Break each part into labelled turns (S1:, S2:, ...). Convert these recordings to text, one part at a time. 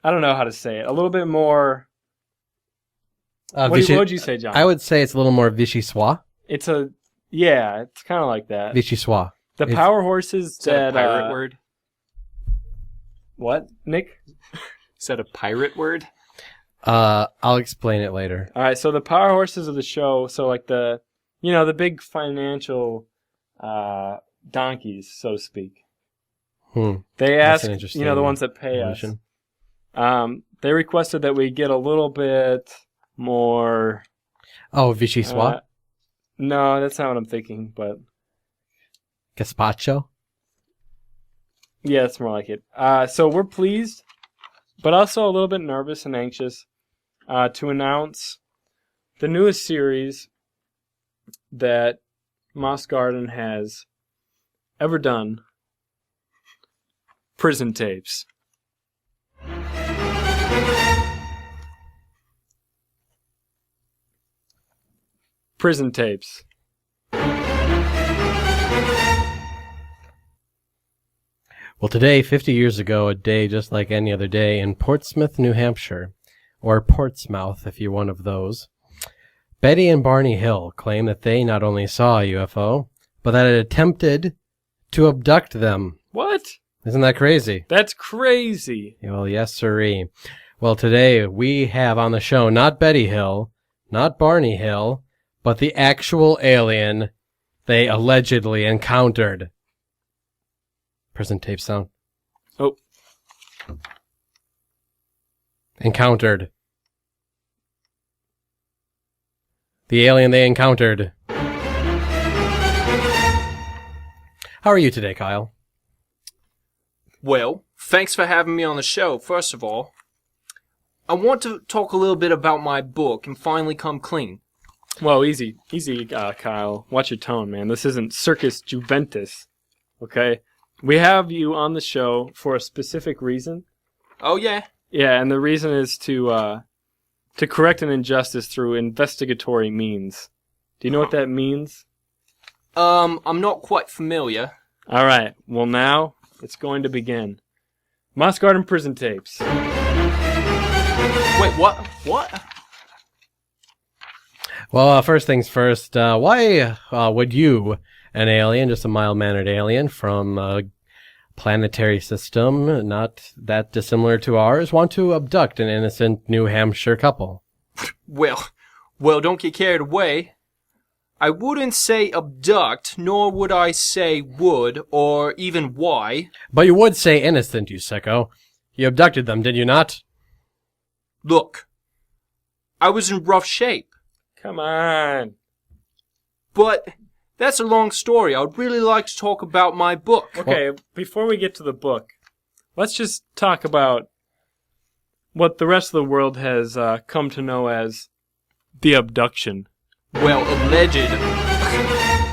S1: I don't know how to say it. A little bit more. What would you say, John?
S2: I would say it's a little more vichyssoise.
S1: It's kind of like that.
S2: Vichyssoise.
S1: The power horses
S3: Is that a pirate word?
S1: What, Nick?
S3: Is that a pirate word?
S2: I'll explain it later.
S1: All right, so the power horses of the show, so like the big financial donkeys, so to speak. They ask, the ones that pay us. They requested that we get a little bit more.
S2: Oh, vichyssoise?
S1: No, that's not what I'm thinking, but.
S2: Gazpacho?
S1: Yeah, it's more like it. So we're pleased, but also a little bit nervous and anxious to announce the newest series that Moss Garden has ever done. Prison Tapes. Prison Tapes.
S2: Well, today, 50 years ago, a day just like any other day in Portsmouth, New Hampshire, or Portsmouth if you're one of those, Betty and Barney Hill claim that they not only saw a UFO, but that it attempted to abduct them.
S1: What?
S2: Isn't that crazy?
S1: That's crazy.
S2: Well, yes, sirree. Well, today we have on the show not Betty Hill, not Barney Hill, but the actual alien they allegedly encountered. Prison tape sound.
S1: Oh.
S2: Encountered. The alien they encountered. How are you today, Kyle?
S3: Well, thanks for having me on the show, first of all. I want to talk a little bit about my book and finally come clean.
S1: Whoa, easy, Kyle. Watch your tone, man. This isn't Circus Juventus, okay? We have you on the show for a specific reason.
S3: Oh, yeah?
S1: Yeah, and the reason is to correct an injustice through investigatory means. Do you know what that means?
S3: I'm not quite familiar.
S1: All right. Well, now it's going to begin. Moss Garden Prison Tapes.
S3: Wait, what? What?
S2: Well, first things first, why would you, an alien, just a mild-mannered alien from a planetary system not that dissimilar to ours, want to abduct an innocent New Hampshire couple?
S3: Well, don't get carried away. I wouldn't say abduct, nor would I say would, or even why.
S2: But you would say innocent, you sicko. You abducted them, did you not?
S3: Look, I was in rough shape.
S1: Come on.
S3: But that's a long story. I would really like to talk about my book.
S1: Okay, before we get to the book, let's just talk about what the rest of the world has come to know as the abduction.
S3: Well, alleged.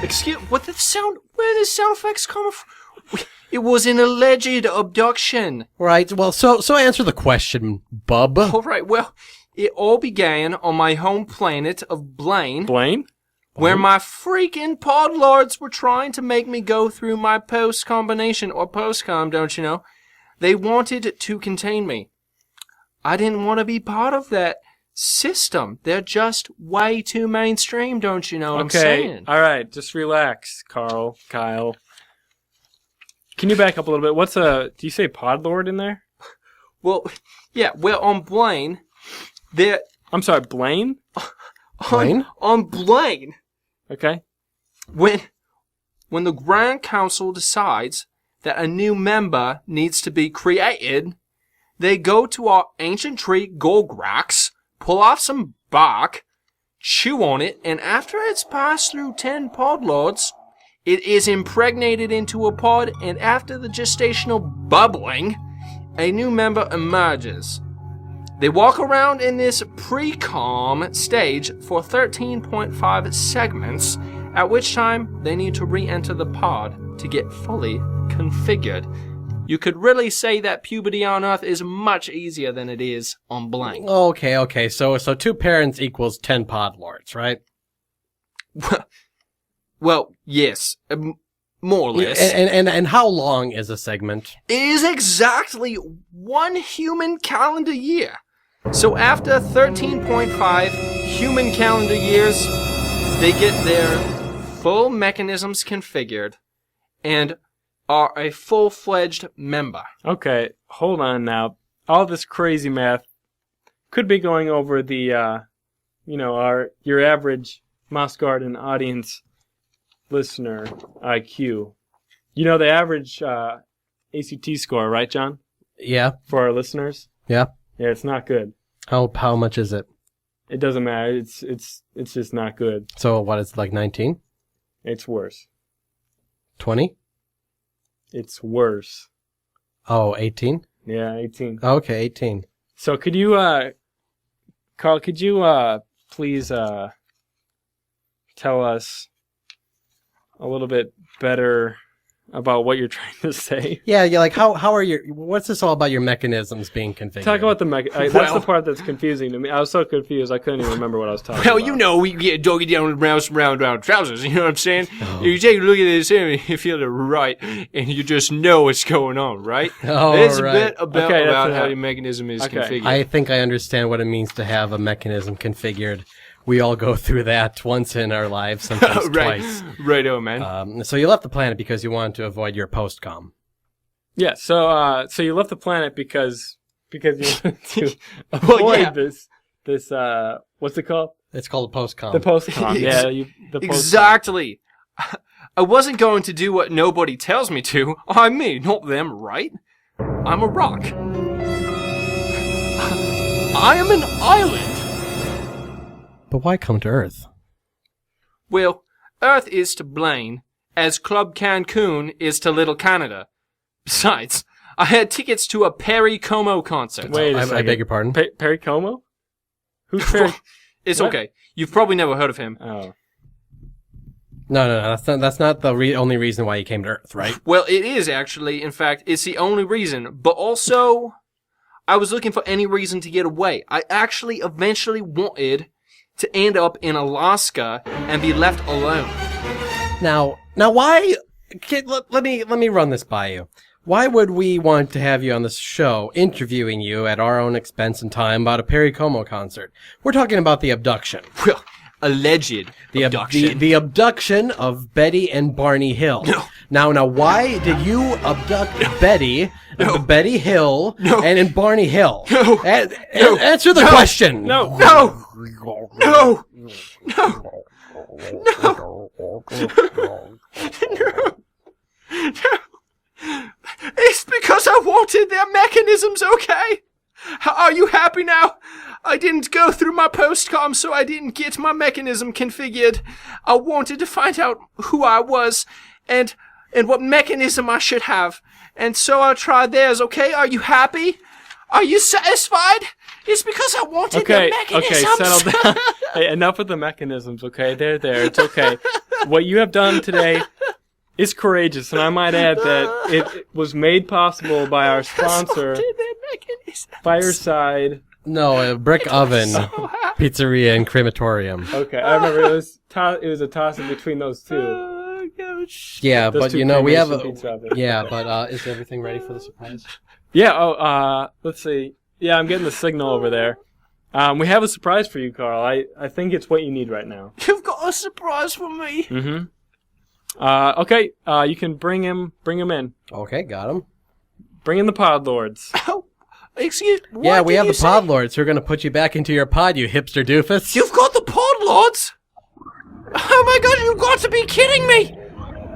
S3: Excuse, what the sound? Where did the sound effects come from? It was an alleged abduction.
S2: Right. Well, so answer the question, bub.
S3: All right. Well, it all began on my home planet of Blaine.
S1: Blaine?
S3: Where my freaking pod lords were trying to make me go through my post-combination, or post-com, don't you know? They wanted to contain me. I didn't want to be part of that system. They're just way too mainstream, don't you know what I'm saying?
S1: All right, just relax, Kyle. Can you back up a little bit? Do you say pod lord in there?
S3: Well, yeah, on Blaine,
S1: I'm sorry, Blaine?
S2: Blaine?
S3: On Blaine.
S1: Okay.
S3: When the Grand Council decides that a new member needs to be created, they go to our ancient tree Golgrax, pull off some bark, chew on it, and after it's passed through 10 pod lords, it is impregnated into a pod, and after the gestational bubbling, a new member emerges. They walk around in this pre-com stage for 13.5 segments, at which time they need to re-enter the pod to get fully configured. You could really say that puberty on Earth is much easier than it is on Blaine.
S2: Okay. So 2 parents equals 10 pod lords, right?
S3: Well, yes. more or less.
S2: And how long is a segment?
S3: It is exactly 1 human calendar year. So after 13.5 human calendar years, they get their full mechanisms configured and are a full-fledged member.
S1: Okay, hold on now. All this crazy math could be going over the, your average Moss Garden audience listener IQ. You know the average ACT score, right, John?
S2: Yeah.
S1: For our listeners?
S2: Yeah.
S1: Yeah, it's not good.
S2: How much is it?
S1: It doesn't matter. It's just not good.
S2: So what is it, like 19?
S1: It's worse.
S2: 20?
S1: It's worse.
S2: Oh, 18?
S1: Yeah, 18.
S2: Okay, 18.
S1: So could you, Carl, could you please tell us a little bit better about what you're trying to say?
S2: Yeah, like how are what's this all about your mechanisms being configured?
S1: Talk about that's the part that's confusing to me. I was so confused I couldn't even remember what I was talking about.
S3: Well, you know, we get doggy down with round trousers, you know what I'm saying? You take a look at this and you feel it right, and you just know what's going on, right?
S2: Oh,
S3: There's
S2: right.
S3: a bit about how
S1: it.
S3: your mechanism is configured.
S2: I think I understand what it means to have a mechanism configured. We all go through that once in our lives, sometimes twice.
S3: Right, man.
S2: So you left the planet because you wanted to avoid your post-com.
S1: Yeah, so you left the planet because you wanted to avoid this what's it called?
S2: It's called a post-com.
S1: The post-com. Yeah, the post-com.
S3: Exactly. I wasn't going to do what nobody tells me to. I'm me, not them, right? I'm a rock. I am an island.
S2: But why come to Earth?
S3: Well, Earth is to Blaine, as Club Cancun is to Little Canada. Besides, I had tickets to a Perry Como concert.
S1: Wait a second.
S2: I beg your pardon?
S1: Perry Como? Who's Perry?
S3: It's
S1: What?
S3: okay. You've probably never heard of him.
S1: Oh.
S2: No. That's not the only reason why you came to Earth, right?
S3: Well, it is actually. In fact, it's the only reason. But also, I was looking for any reason to get away. I actually eventually wanted to end up in Alaska and be left alone.
S2: Now, why? Okay, let me run this by you. Why would we want to have you on this show, interviewing you at our own expense and time about a Perry Como concert? We're talking about the abduction.
S3: Well, alleged abduction.
S2: The abduction of Betty and Barney Hill.
S3: No.
S2: Now, why did you abduct Betty, Betty Hill,
S3: No.
S2: and Barney Hill?
S3: No. No.
S2: Answer the question.
S1: No.
S3: No! No! No! It's because I wanted their mechanisms, okay? Are you happy now? I didn't go through my postcom, so I didn't get my mechanism configured. I wanted to find out who I was and what mechanism I should have. And so I tried theirs, okay? Are you happy? Are you satisfied? It's because I wanted the mechanisms.
S1: Okay, settle down. Hey, enough with the mechanisms, okay? They're there. It's okay. What you have done today is courageous, and I might add that it was made possible by our sponsor, Fireside.
S2: No, a brick oven, pizzeria, and crematorium.
S1: Okay, I remember it was a toss-up between those two.
S2: Yeah,
S1: Those
S2: but
S1: two
S2: you know we have
S1: cremation pizza ovens.
S2: Yeah, but is everything ready for the surprise?
S1: Yeah. Let's see. Yeah, I'm getting the signal over there. We have a surprise for you, Carl. I think it's what you need right now.
S3: You've got a surprise for me.
S1: Mm-hmm. Okay. You can bring him in.
S2: Okay, got him.
S1: Bring in the pod lords.
S3: Oh, excuse me.
S2: Yeah, we have the pod lords who are going to put you back into your pod, you hipster doofus.
S3: You've got the pod lords? Oh my god, you've got to be kidding me!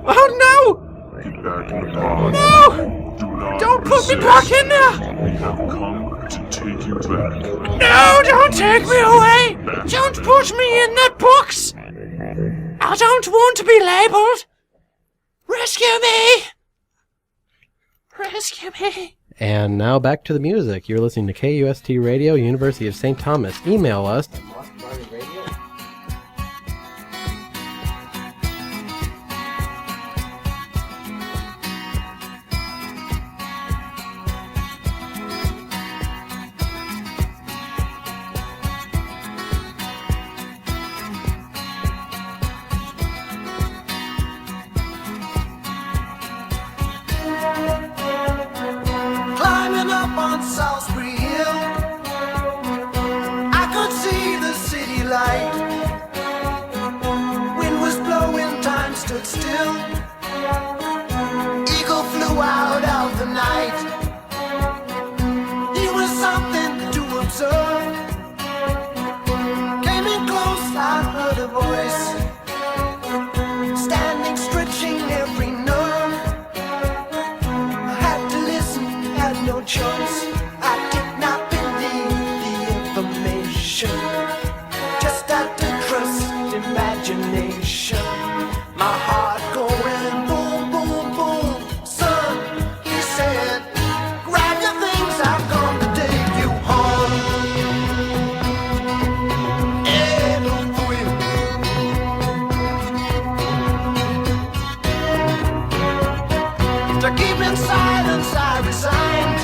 S3: Oh no!
S4: Get back in the pod.
S3: No!
S4: Do not
S3: Don't put me
S4: resist.
S3: back in there!
S4: We have come to take you back.
S3: No, don't take me away! Don't put me in that box! I don't want to be labeled! Rescue me! Rescue me!
S2: And now back to the music. You're listening to KUST Radio, University of St. Thomas. Email us.
S5: observe. Came in close, I heard a voice, standing, stretching every nerve. I had to listen, had no choice. I did not believe the information, just had to trust imagination. My heart going boom, boom, boom. Son, he said, grab your things, I've come to take you home. To keep in silence, I resigned.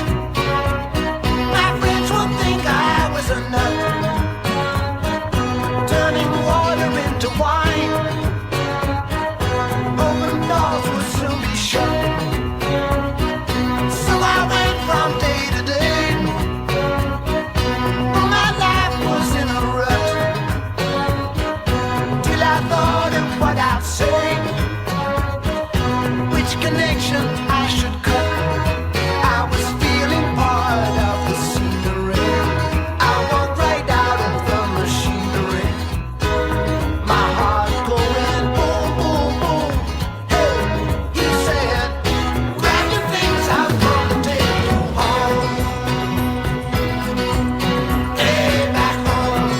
S5: My friends would think I was a nut, turning water into wine. Open doors would soon be shut. So I went from day to day. My life was in a rut, till I thought of what I'd say, which connection I should cut. I was feeling part of the scenery. I walked right out of the machinery. My heart going boom, boom, boom. Hey, he said, grab your things, I've come to take you home. Hey, back home.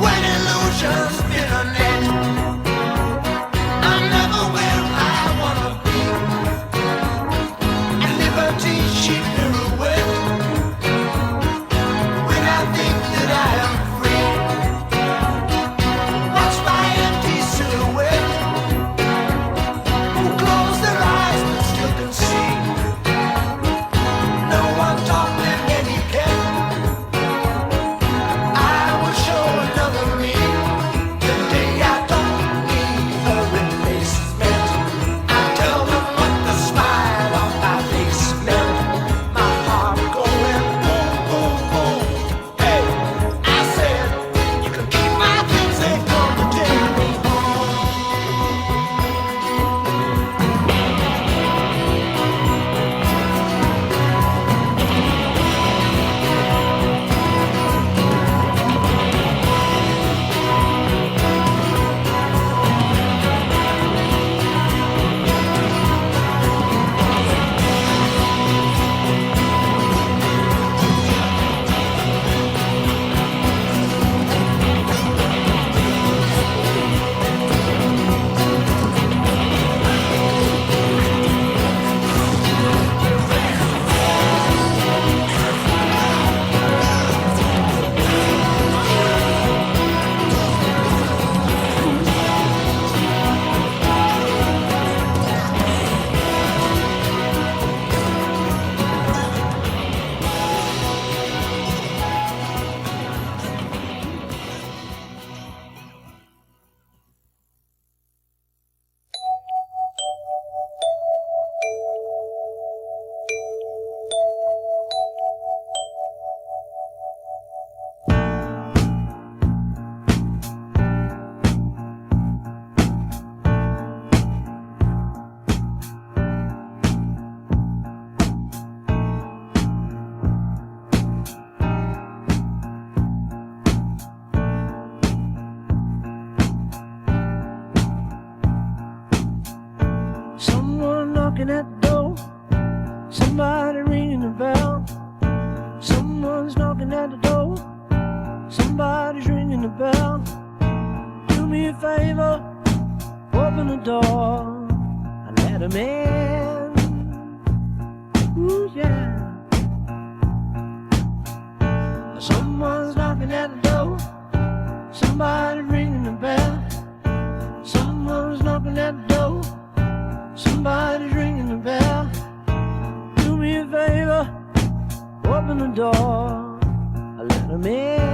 S5: When illusions in a net, I'm never where I wanna be. At liberty, she pirouette. When I think that I am free, watch my empty silhouette, who close their eyes but still can see. No one taught them any care. I will show another me. Today I don't need a replacement. I tell them what the smile on my face meant. My heart going boom, boom, boom. Hey, I said, you can keep my things, they come to take me home. Someone knocking at the door, somebody ringing the bell. Someone's knocking at the door, somebody's ringing the bell. Do me a favor, open the door and let him in. Ooh, yeah. Someone's knocking at the door, somebody ringing the bell. Someone's knocking at the door, somebody's ringing the bell. Do me a favor, open the door, let 'em in.